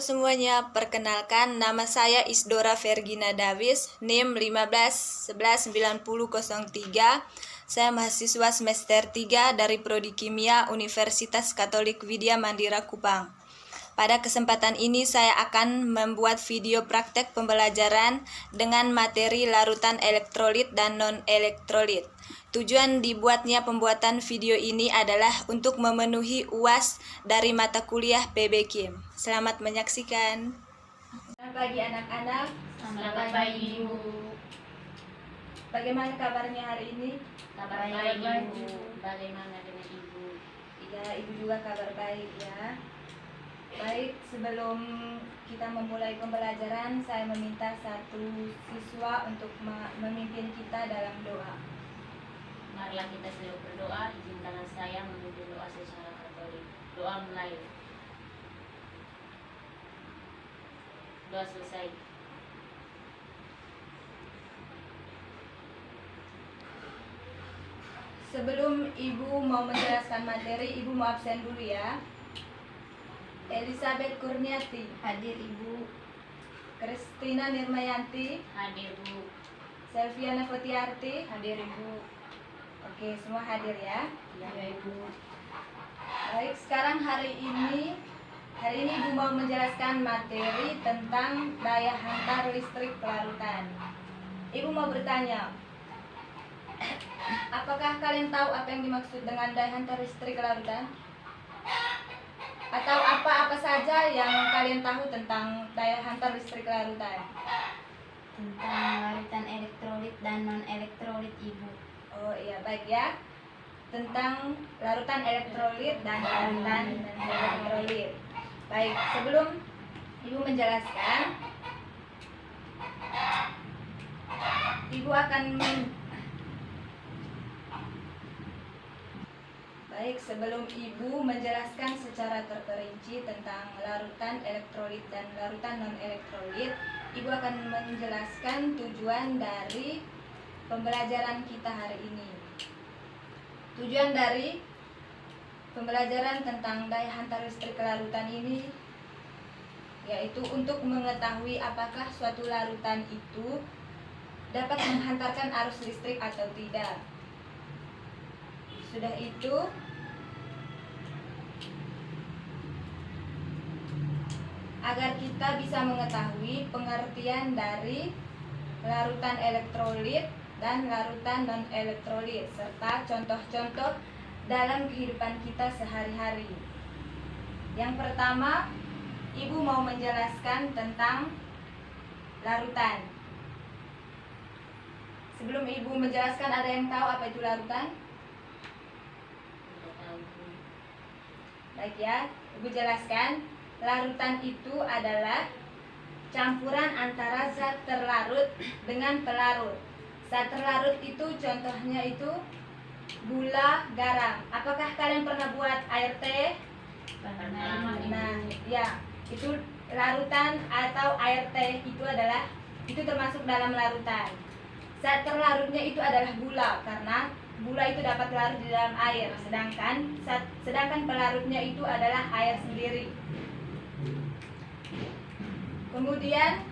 semuanya, perkenalkan nama saya Isdora Vergina Davis, NIM 15119003. Saya mahasiswa semester 3 dari Prodi Kimia Universitas Katolik Widya Mandira Kupang. Pada kesempatan ini saya akan membuat video praktek pembelajaran dengan materi larutan elektrolit dan non-elektrolit. Tujuan dibuatnya pembuatan video ini adalah untuk memenuhi UAS dari mata kuliah PB Kim. Selamat menyaksikan. Selamat pagi anak-anak. Selamat pagi Ibu. Bagaimana kabarnya hari ini? Kabar baik Ibu. Bagaimana dengan Ibu? Ya, Ibu juga kabar baik ya. Baik, sebelum kita memulai pembelajaran, saya meminta satu siswa untuk memimpin kita dalam doa. Marilah kita selalu berdoa. Izinkan saya memimpin doa secara Katolik. Doa mulai. Doa selesai. Sebelum Ibu mau menjelaskan materi, Ibu mau absen dulu ya. Elizabeth Kurniati, Hadir Ibu. Kristina Nirmayanti, Hadir Bu. Selviana Fotiarti. Hadir Ibu. Oke, semua hadir ya. Ya Ibu. Baik, sekarang hari ini Ibu mau menjelaskan materi tentang daya hantar listrik pelarutan. Ibu mau bertanya, apakah kalian tahu apa yang dimaksud dengan daya hantar listrik larutan? Atau apa-apa saja yang kalian tahu tentang daya hantar listrik larutan? Tentang larutan elektrolit dan non-elektrolit Ibu. Oh iya, baik ya. Tentang larutan elektrolit dan larutan non-elektrolit. Baik, sebelum Ibu menjelaskan, Ibu akan Baik, sebelum Ibu menjelaskan secara terperinci tentang larutan elektrolit dan larutan non-elektrolit, Ibu akan menjelaskan tujuan dari pembelajaran kita hari ini. Tujuan dari pembelajaran tentang daya hantar listrik larutan ini yaitu untuk mengetahui apakah suatu larutan itu dapat menghantarkan arus listrik atau tidak. Sudah itu, agar kita bisa mengetahui pengertian dari larutan elektrolit dan larutan non-elektrolit serta contoh-contoh dalam kehidupan kita sehari-hari. Yang pertama, Ibu mau menjelaskan tentang larutan. Sebelum Ibu menjelaskan, ada yang tahu apa itu larutan? Tidak tahu Bu. Baik ya, Ibu jelaskan. Larutan itu adalah campuran antara zat terlarut dengan pelarut. Zat terlarut itu contohnya itu gula, garam. Apakah kalian pernah buat air teh? Pernah Nah, Ibu. ya, itu larutan atau air teh itu termasuk dalam larutan. Zat terlarutnya itu adalah gula karena gula itu dapat larut di dalam air, sedangkan pelarutnya itu adalah air sendiri. Kemudian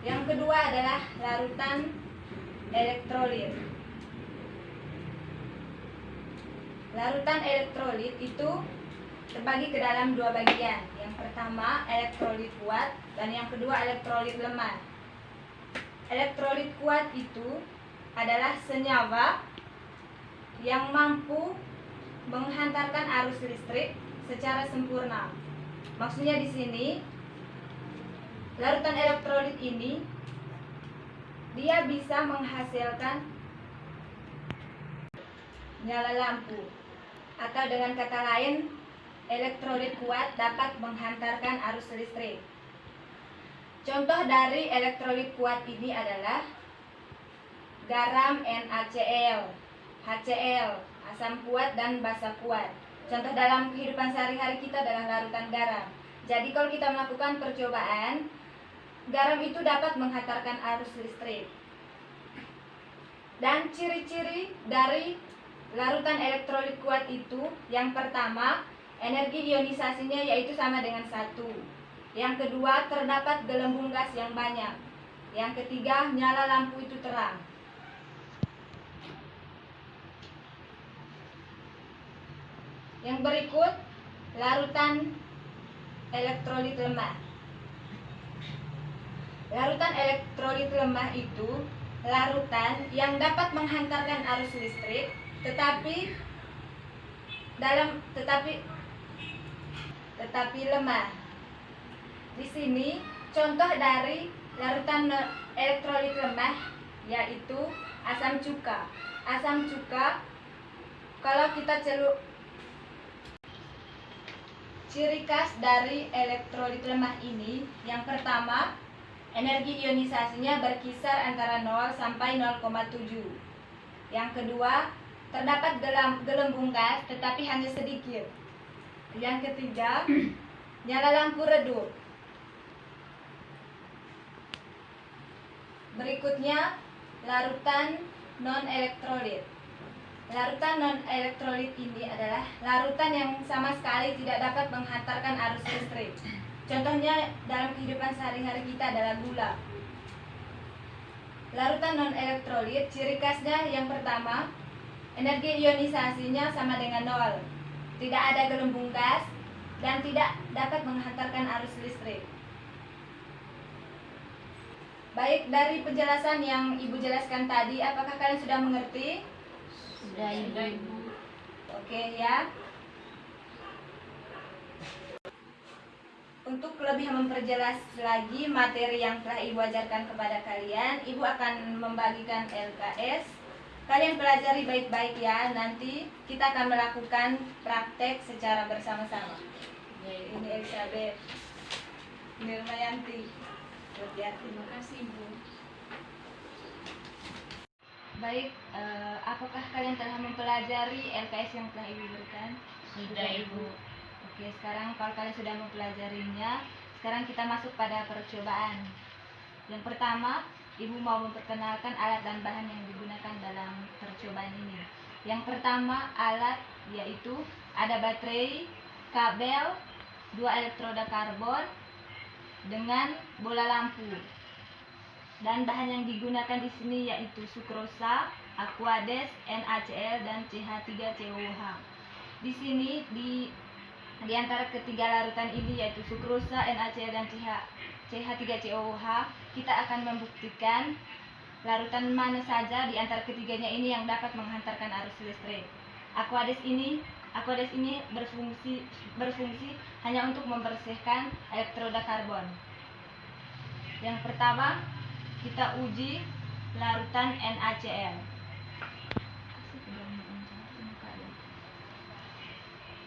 yang kedua adalah larutan elektrolit. Larutan elektrolit itu terbagi ke dalam dua bagian. Yang pertama elektrolit kuat dan yang kedua elektrolit lemah. Elektrolit kuat itu adalah senyawa yang mampu menghantarkan arus listrik secara sempurna. Maksudnya di sini, larutan elektrolit ini dia bisa menghasilkan nyala lampu, atau dengan kata lain, elektrolit kuat dapat menghantarkan arus listrik. Contoh dari elektrolit kuat ini adalah garam NaCl, HCl, asam kuat dan basa kuat. Contoh dalam kehidupan sehari-hari kita adalah larutan garam. Jadi kalau kita melakukan percobaan, garam itu dapat menghantarkan arus listrik. Dan ciri-ciri dari larutan elektrolit kuat itu, yang pertama, Energi ionisasinya yaitu sama dengan 1. Yang kedua, terdapat gelembung gas yang banyak. Yang ketiga, nyala lampu itu terang. Yang berikut, larutan elektrolit lemah. Larutan elektrolit lemah itu larutan yang dapat menghantarkan arus listrik tetapi lemah. Di sini contoh dari larutan elektrolit lemah yaitu asam cuka. Asam cuka kalau kita celup. Ciri khas dari elektrolit lemah ini, yang pertama, energi ionisasinya berkisar antara 0 sampai 0,7. Yang kedua, terdapat gelembung gas tetapi hanya sedikit. Yang ketiga, nyala lampu redup. Berikutnya, larutan non-elektrolit. Larutan non-elektrolit ini adalah larutan yang sama sekali tidak dapat menghantarkan arus listrik. Contohnya dalam kehidupan sehari-hari kita adalah gula. Larutan non-elektrolit, ciri khasnya yang pertama, energi ionisasinya sama dengan 0. Tidak ada gelembung gas dan tidak dapat menghantarkan arus listrik. Baik, dari penjelasan yang Ibu jelaskan tadi, apakah kalian sudah mengerti? Sudah Ibu. Oke ya. Untuk lebih memperjelas lagi materi yang telah Ibu ajarkan kepada kalian, Ibu akan membagikan LKS. Kalian pelajari baik-baik ya. Nanti kita akan melakukan praktek secara bersama-sama. Ini Elizabeth, Nirmayanti. Terima kasih Bu. Baik, apakah kalian telah mempelajari LKS yang telah Ibu berikan? Sudah Ibu. Oke, sekarang kalau kalian sudah mempelajarinya, sekarang kita masuk pada percobaan. Yang pertama, Ibu mau memperkenalkan alat dan bahan yang digunakan dalam percobaan ini. Yang pertama, alat yaitu ada baterai, kabel, 2 elektroda karbon dengan bola lampu. Dan bahan yang digunakan di sini yaitu sukrosa, Aquades, NaCl, dan CH3COOH. Di sini di antara ketiga larutan ini yaitu sukrosa, NaCl, dan CH3COOH, kita akan membuktikan larutan mana saja di antara ketiganya ini yang dapat menghantarkan arus listrik. Aquades ini berfungsi hanya untuk membersihkan elektroda karbon. Yang pertama, kita uji larutan NaCl.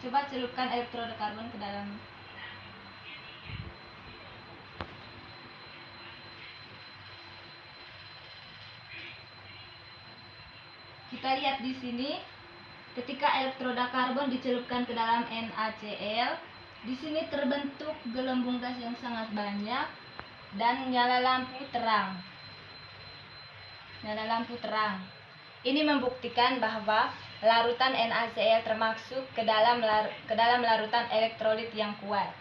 Coba celupkan elektroda karbon ke dalam. Kita lihat di sini, ketika elektroda karbon dicelupkan ke dalam NaCl, di sini terbentuk gelembung gas yang sangat banyak dan nyala lampu terang. Ini membuktikan bahwa larutan NaCl termasuk ke dalam larutan elektrolit yang kuat.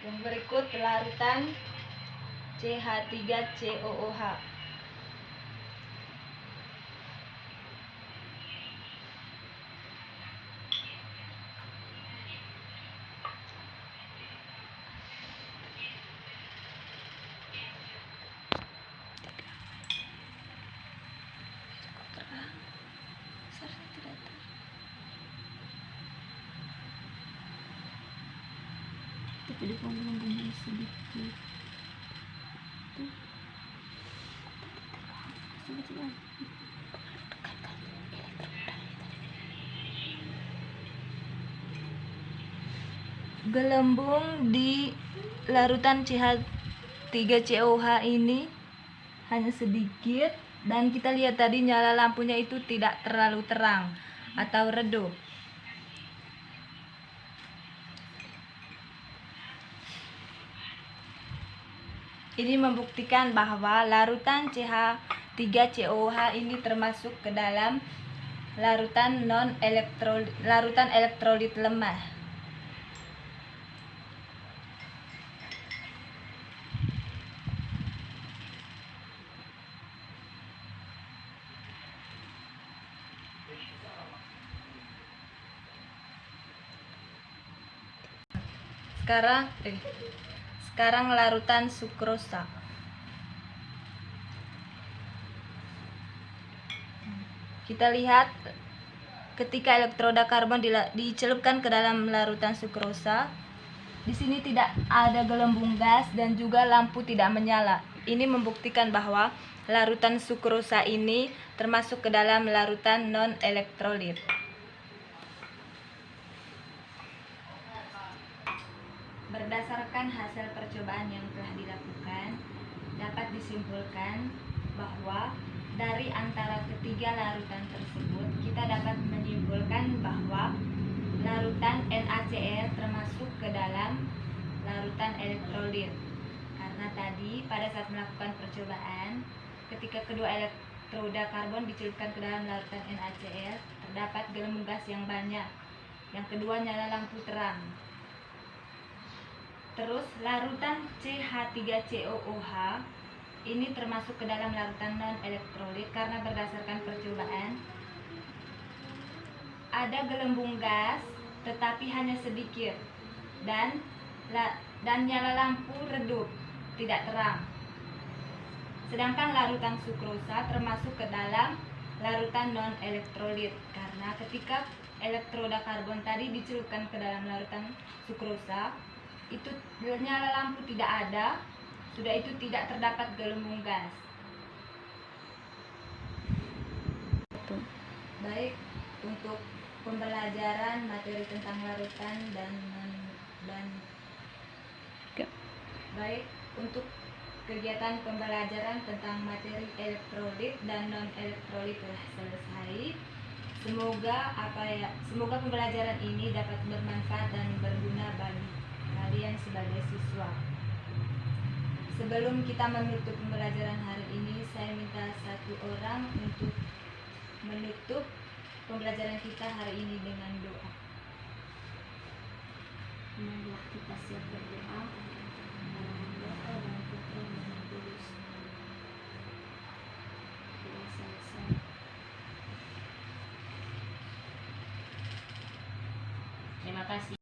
Yang berikut larutan CH3COOH. Tapi dia gelembungnya sedikit. Tuh. Gelembung di larutan CH3COH ini hanya sedikit, dan kita lihat tadi nyala lampunya itu tidak terlalu terang atau redup. Ini membuktikan bahwa larutan CH3COH ini termasuk ke dalam larutan elektrolit lemah. Sekarang larutan sukrosa. Kita lihat ketika elektroda karbon dicelupkan ke dalam larutan sukrosa, di sini tidak ada gelembung gas dan juga lampu tidak menyala. Ini membuktikan bahwa larutan sukrosa ini termasuk ke dalam larutan non-elektrolit. Berdasarkan hasil percobaan yang telah dilakukan, dapat disimpulkan bahwa dari antara ketiga larutan tersebut, kita dapat menyimpulkan bahwa larutan NaCl termasuk ke dalam larutan elektrolit. Karena tadi pada saat melakukan percobaan, ketika kedua elektroda karbon dicelupkan ke dalam larutan NaCl, terdapat gelembung gas yang banyak. Yang kedua, nyala lampu terang. Terus larutan CH3COOH ini termasuk ke dalam larutan non-elektrolit karena berdasarkan percobaan ada gelembung gas tetapi hanya sedikit, dan nyala lampu redup, tidak terang. Sedangkan larutan sukrosa termasuk ke dalam larutan non-elektrolit karena ketika elektroda karbon tadi dicelupkan ke dalam larutan sukrosa, itu nyala lampu tidak ada, sudah itu tidak terdapat gelembung gas. Baik, untuk pembelajaran materi tentang larutan baik untuk kegiatan pembelajaran tentang materi elektrolit dan non elektrolit telah selesai. Semoga pembelajaran ini dapat bermanfaat dan berguna bagi kalian sebagai siswa. Sebelum kita menutup pembelajaran hari ini, saya minta satu orang untuk menutup pembelajaran kita hari ini dengan doa. Marilah kita siap berdoa.